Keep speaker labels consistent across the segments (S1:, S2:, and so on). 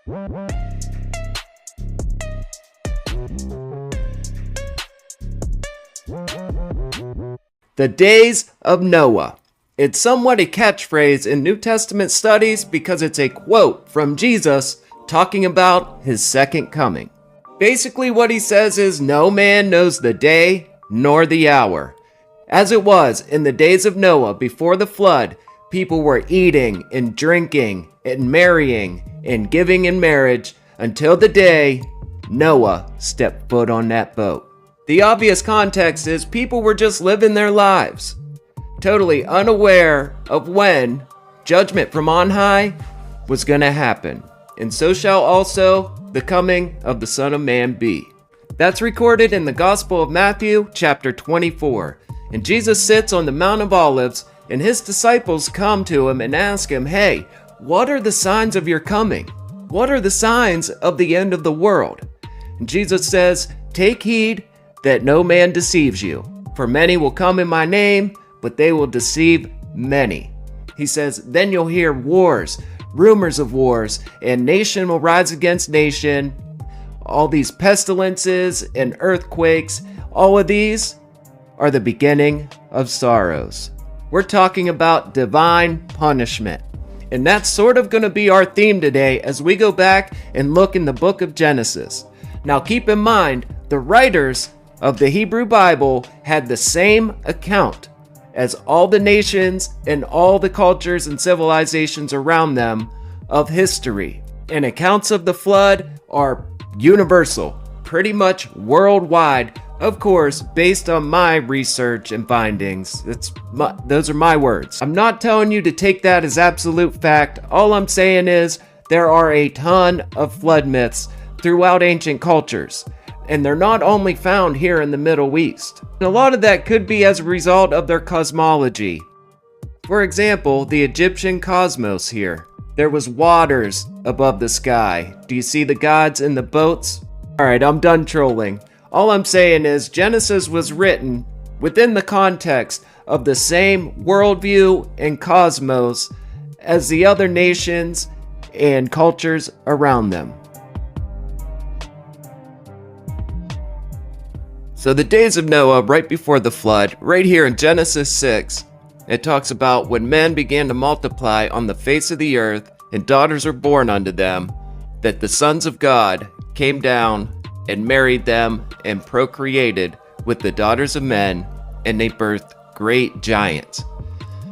S1: The days of Noah. It's somewhat a catchphrase in New Testament studies because it's a quote from Jesus talking about his second coming. Basically what he says is, no man knows the day nor the hour. As it was in the days of Noah before the flood, people were eating and drinking and marrying and giving in marriage until the day Noah stepped foot on that boat. The obvious context is people were just living their lives, totally unaware of when judgment from on high was going to happen. And so shall also the coming of the Son of Man be. That's recorded in the Gospel of Matthew, chapter 24. And Jesus sits on the Mount of Olives, and his disciples come to him and ask him, hey, what are the signs of your coming? What are the signs of the end of the world? And Jesus says, take heed that no man deceives you. For many will come in my name, but they will deceive many. He says, then you'll hear wars, rumors of wars, and nation will rise against nation. All these pestilences and earthquakes, all of these are the beginning of sorrows. We're talking about divine punishment. And that's sort of going to be our theme today as we go back and look in the book of Genesis. Now keep in mind, the writers of the Hebrew Bible had the same account as all the nations and all the cultures and civilizations around them of history. And accounts of the flood are universal, pretty much worldwide. Of course, based on my research and findings, those are my words. I'm not telling you to take that as absolute fact. All I'm saying is there are a ton of flood myths throughout ancient cultures, and they're not only found here in the Middle East. And a lot of that could be as a result of their cosmology. For example, the Egyptian cosmos here. There was waters above the sky. Do you see the gods in the boats? Alright, I'm done trolling. All I'm saying is Genesis was written within the context of the same worldview and cosmos as the other nations and cultures around them. So the days of Noah, right before the flood, right here in Genesis 6, it talks about when men began to multiply on the face of the earth and daughters were born unto them, that the sons of God came down and married them and procreated with the daughters of men, and they birthed great giants.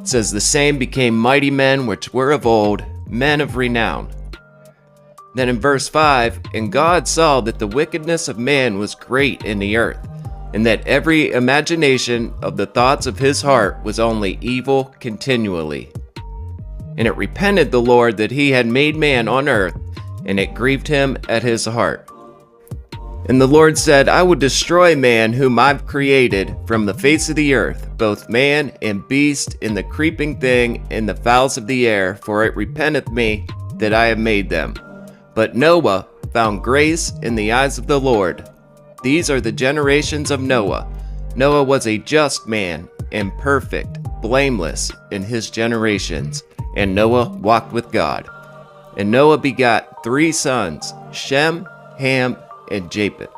S1: It says the same became mighty men which were of old, men of renown. Then in verse 5, and God saw that the wickedness of man was great in the earth, and that every imagination of the thoughts of his heart was only evil continually. And it repented the Lord that he had made man on earth, and it grieved him at his heart. And the Lord said, I will destroy man whom I've created from the face of the earth, both man and beast, and the creeping thing, and the fowls of the air, for it repenteth me that I have made them. But Noah found grace in the eyes of the Lord. These are the generations of Noah. Noah was a just man and perfect, blameless in his generations. And Noah walked with God. And Noah begot 3 sons, Shem, Ham, and Japheth.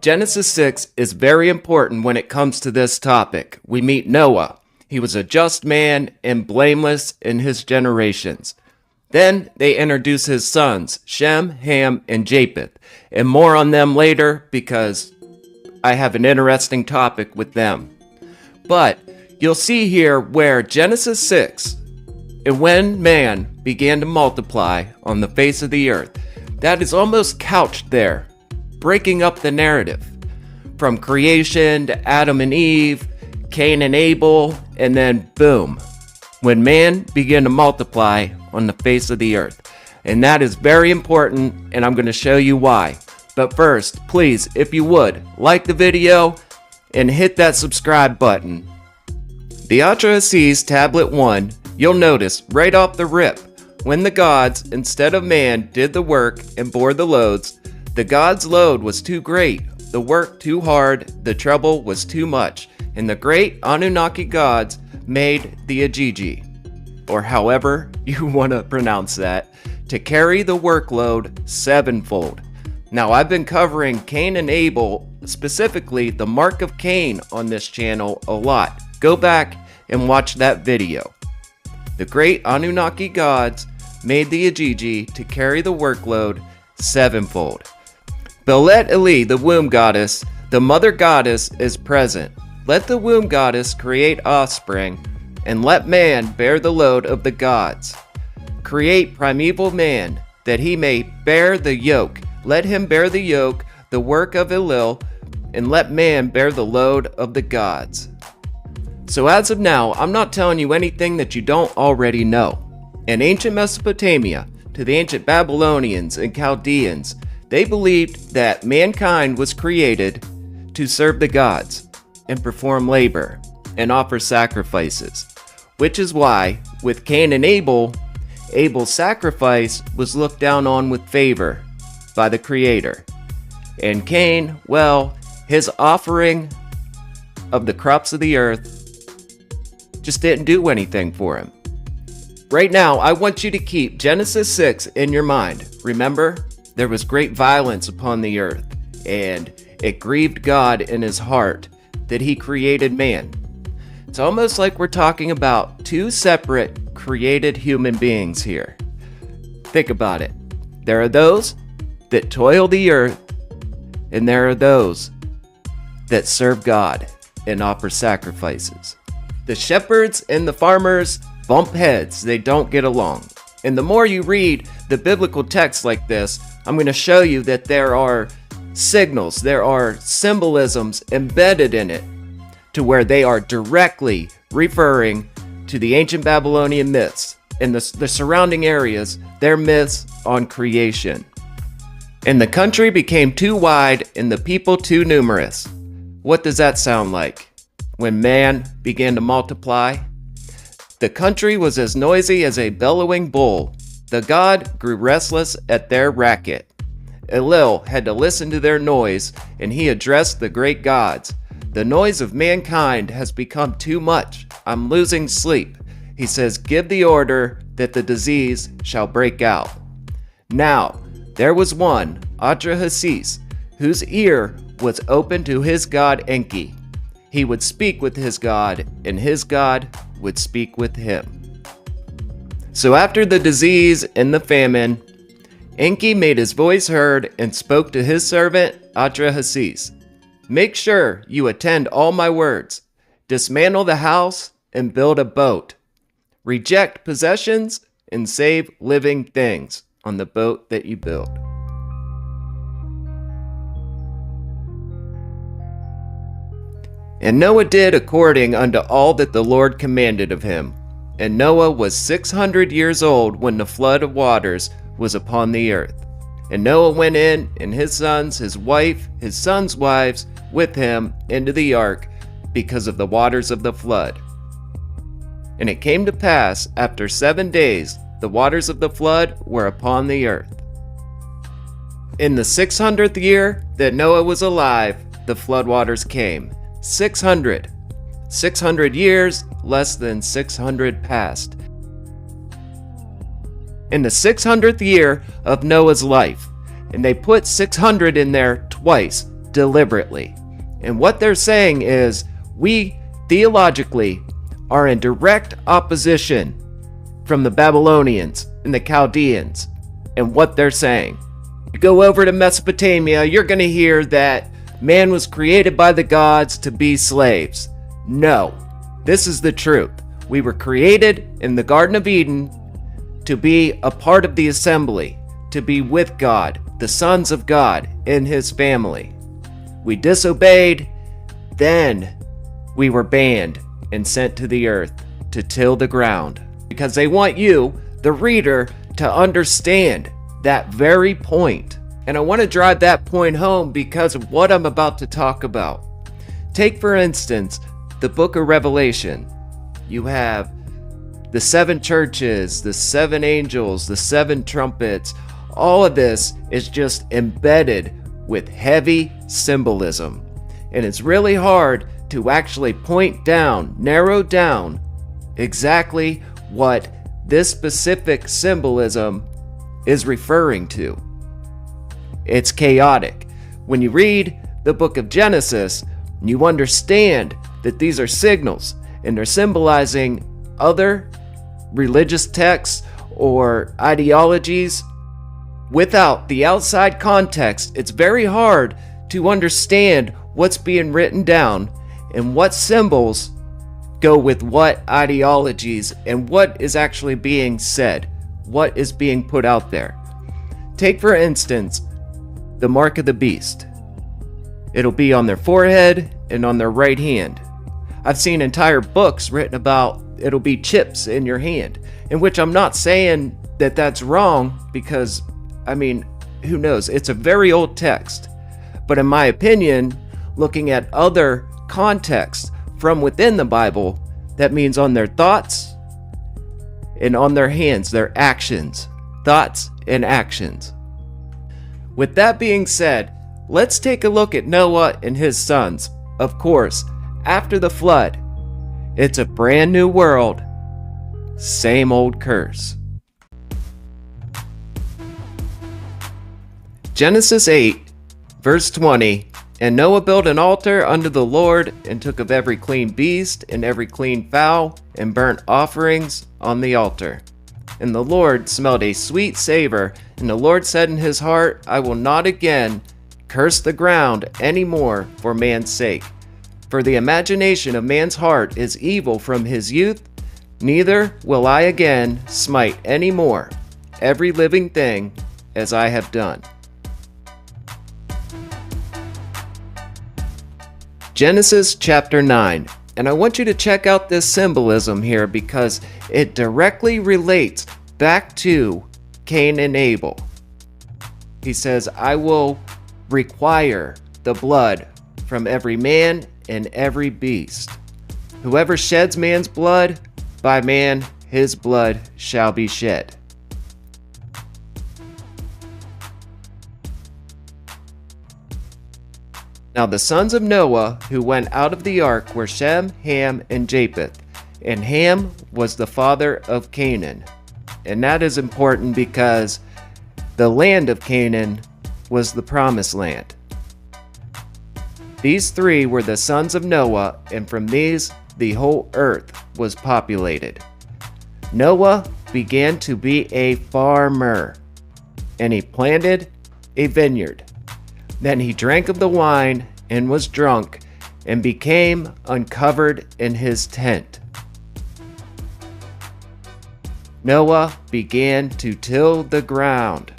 S1: Genesis 6 is very important when it comes to this topic. We meet Noah. He was a just man and blameless in his generations. Then they introduce his sons, Shem, Ham, and Japheth, and more on them later because I have an interesting topic with them. But you'll see here where Genesis 6, and when man began to multiply on the face of the earth, that is almost couched there, breaking up the narrative. From creation to Adam and Eve, Cain and Abel, and then boom, when man began to multiply on the face of the earth. And that is very important, and I'm going to show you why. But first, please, if you would, like the video and hit that subscribe button. The Atrahasis Tablet 1, you'll notice right off the rip, when the gods, instead of man, did the work and bore the loads, the gods' load was too great, the work too hard, the trouble was too much, and the great Anunnaki gods made the Ajiji, or however you want to pronounce that, to carry the workload sevenfold. Now, I've been covering Cain and Abel, specifically the mark of Cain, on this channel a lot. Go back and watch that video. The great Anunnaki gods made the Igigi to carry the workload sevenfold. Belet Eli, the womb goddess, the mother goddess, is present. Let the womb goddess create offspring, and let man bear the load of the gods. Create primeval man, that he may bear the yoke. Let him bear the yoke, the work of Elil, and let man bear the load of the gods. So as of now, I'm not telling you anything that you don't already know. In ancient Mesopotamia, to the ancient Babylonians and Chaldeans, they believed that mankind was created to serve the gods and perform labor and offer sacrifices, which is why, with Cain and Abel, Abel's sacrifice was looked down on with favor by the Creator. And Cain, well, his offering of the crops of the earth just didn't do anything for him. Right now, I want you to keep Genesis 6 in your mind. Remember, there was great violence upon the earth, and it grieved God in his heart that he created man. It's almost like we're talking about two separate created human beings here. Think about it. There are those that toil the earth, and there are those that serve God and offer sacrifices. The shepherds and the farmers bump heads. They don't get along. And the more you read the biblical texts like this, I'm going to show you that there are signals, there are symbolisms embedded in it to where they are directly referring to the ancient Babylonian myths and the surrounding areas, their myths on creation. And the country became too wide and the people too numerous. What does that sound like? When man began to multiply? The country was as noisy as a bellowing bull. The god grew restless at their racket. Elil had to listen to their noise, and he addressed the great gods. The noise of mankind has become too much. I'm losing sleep. He says, give the order that the disease shall break out. Now, there was one, Atrahasis, whose ear was open to his god Enki. He would speak with his god, and his god would speak with him. So after the disease and the famine, Enki made his voice heard and spoke to his servant Atrahasis. Make sure you attend all my words. Dismantle the house and build a boat. Reject possessions and save living things on the boat that you build. And Noah did according unto all that the Lord commanded of him. And Noah was 600 years old when the flood of waters was upon the earth. And Noah went in, and his sons, his wife, his sons' wives, with him into the ark, because of the waters of the flood. And it came to pass, after 7 days, the waters of the flood were upon the earth. In the 600th year that Noah was alive, the flood waters came. 600 years, less than 600 passed. In the 600th year of Noah's life, and they put 600 in there twice, deliberately. And what they're saying is, we theologically are in direct opposition from the Babylonians and the Chaldeans and what they're saying. You go over to Mesopotamia, you're going to hear that man was created by the gods to be slaves. No, this is the truth. We were created in the Garden of Eden to be a part of the assembly, to be with God, the sons of God, in his family. We disobeyed, then we were banned and sent to the earth to till the ground, because they want you, the reader, to understand that very point. And I want to drive that point home because of what I'm about to talk about. Take, for instance, the book of Revelation. You have the 7 churches, the 7 angels, the 7 trumpets. All of this is just embedded with heavy symbolism. And it's really hard to actually point down, narrow down exactly what this specific symbolism is referring to. It's chaotic. When you read the book of Genesis, you understand that these are signals and they're symbolizing other religious texts or ideologies. Without the outside context, it's very hard to understand what's being written down and what symbols go with what ideologies and what is actually being said, what is being put out there. Take, for instance, the mark of the beast. It'll be on their forehead and on their right hand. I've seen entire books written about it'll be chips in your hand, in which I'm not saying that that's wrong because, who knows? It's a very old text. But in my opinion, looking at other contexts from within the Bible, that means on their thoughts and on their hands, their actions, thoughts and actions. With that being said, let's take a look at Noah and his sons. Of course, after the flood, it's a brand new world, same old curse. Genesis 8, verse 20, And Noah built an altar unto the Lord, and took of every clean beast, and every clean fowl, and burnt offerings on the altar. And the Lord smelled a sweet savor, and the Lord said in his heart, I will not again curse the ground any more for man's sake. For the imagination of man's heart is evil from his youth, neither will I again smite any more every living thing as I have done. Genesis chapter 9, and I want you to check out this symbolism here because it directly relates back to Cain and Abel. He says, I will require the blood from every man and every beast. Whoever sheds man's blood, by man his blood shall be shed. Now the sons of Noah who went out of the ark were Shem, Ham, and Japheth. And Ham was the father of Canaan. And that is important because the land of Canaan was the promised land. These three were the sons of Noah, and from these the whole earth was populated. Noah began to be a farmer, and he planted a vineyard. Then he drank of the wine and was drunk, and became uncovered in his tent. Noah began to till the ground.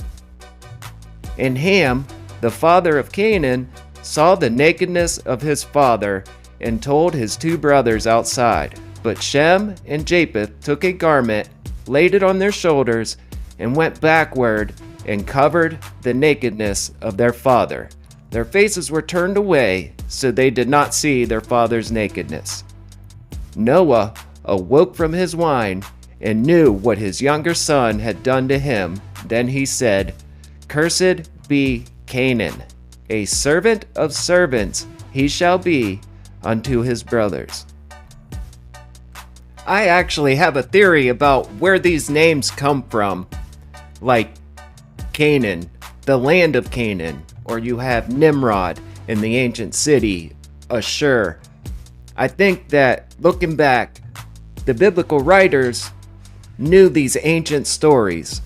S1: And Ham, the father of Canaan, saw the nakedness of his father, and told his two brothers outside. But Shem and Japheth took a garment, laid it on their shoulders, and went backward, and covered the nakedness of their father. Their faces were turned away, so they did not see their father's nakedness. Noah awoke from his wine, and knew what his younger son had done to him. Then he said, Cursed be Canaan, a servant of servants he shall be unto his brothers. I actually have a theory about where these names come from, like Canaan, the land of Canaan, or you have Nimrod in the ancient city, Ashur. I think that looking back, the biblical writers knew these ancient stories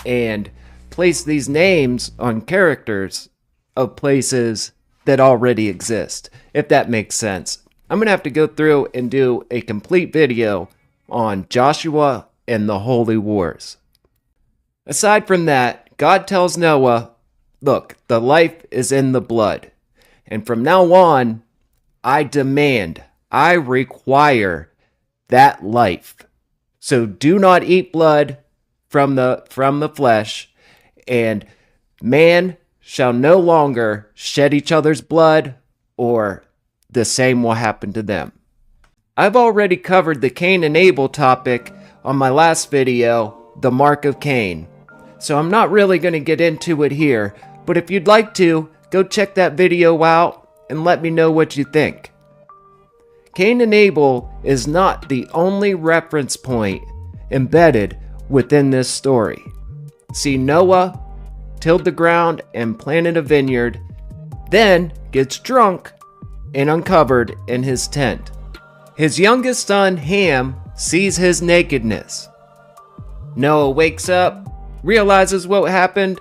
S1: and placed these names on characters of places that already exist, if that makes sense. I'm going to have to go through and do a complete video on Joshua and the Holy Wars. Aside from that, God tells Noah, look, the life is in the blood. And from now on, I demand, I require that life. So do not eat blood from the flesh, and man shall no longer shed each other's blood, or the same will happen to them. I've already covered the Cain and Abel topic on my last video, the mark of Cain. So I'm not really going to get into it here, but if you'd like to, go check that video out and let me know what you think. Cain and Abel is not the only reference point embedded within this story. See, Noah tilled the ground and planted a vineyard, then gets drunk and uncovered in his tent. His youngest son, Ham, sees his nakedness. Noah wakes up, realizes what happened,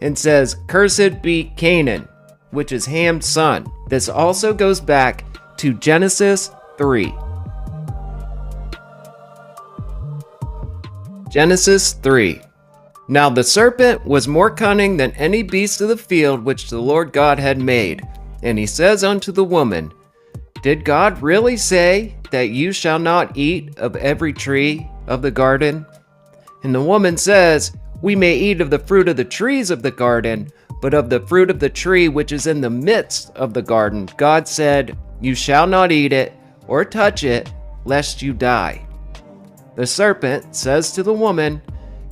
S1: and says, "Cursed be Canaan," which is Ham's son. This also goes back to Genesis 3. Genesis 3. Now the serpent was more cunning than any beast of the field which the Lord God had made. And he says unto the woman, "Did God really say that you shall not eat of every tree of the garden?" And the woman says, "We may eat of the fruit of the trees of the garden, but of the fruit of the tree which is in the midst of the garden, God said, You shall not eat it or touch it, lest you die." The serpent says to the woman,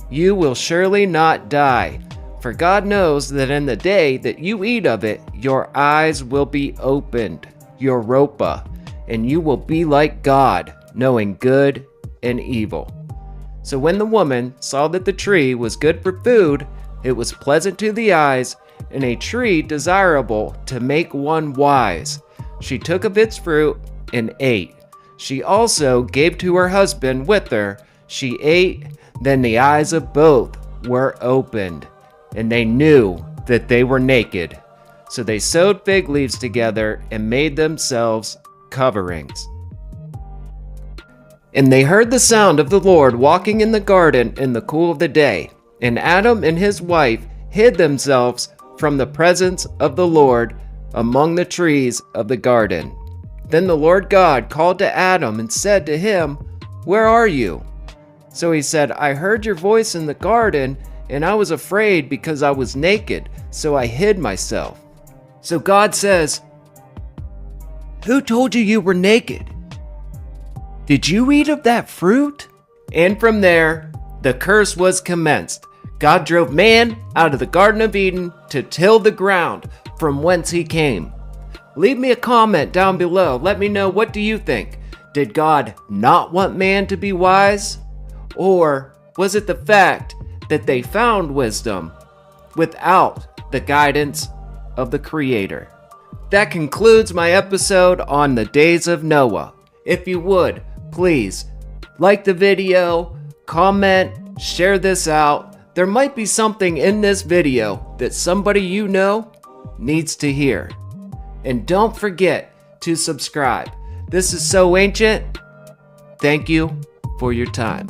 S1: "You will surely not die, for God knows that in the day that you eat of it, your eyes will be opened, Europa, and you will be like God, knowing good and evil." So when the woman saw that the tree was good for food, it was pleasant to the eyes, and a tree desirable to make one wise, she took of its fruit and ate. She also gave to her husband with her. She ate, then the eyes of both were opened, and they knew that they were naked. So they sewed fig leaves together and made themselves coverings. And they heard the sound of the Lord walking in the garden in the cool of the day. And Adam and his wife hid themselves from the presence of the Lord among the trees of the garden. Then the Lord God called to Adam and said to him, "Where are you?" So he said, "I heard your voice in the garden, and I was afraid because I was naked, so I hid myself." So God says, "Who told you you were naked? Did you eat of that fruit?" And from there, the curse was commenced. God drove man out of the Garden of Eden to till the ground from whence he came. Leave me a comment down below. Let me know, what do you think? Did God not want man to be wise? Or was it the fact that they found wisdom without the guidance of the Creator? That concludes my episode on the days of Noah. If you would, please like the video, comment, share this out. There might be something in this video that somebody you know needs to hear. And don't forget to subscribe. This is So Ancient. Thank you for your time.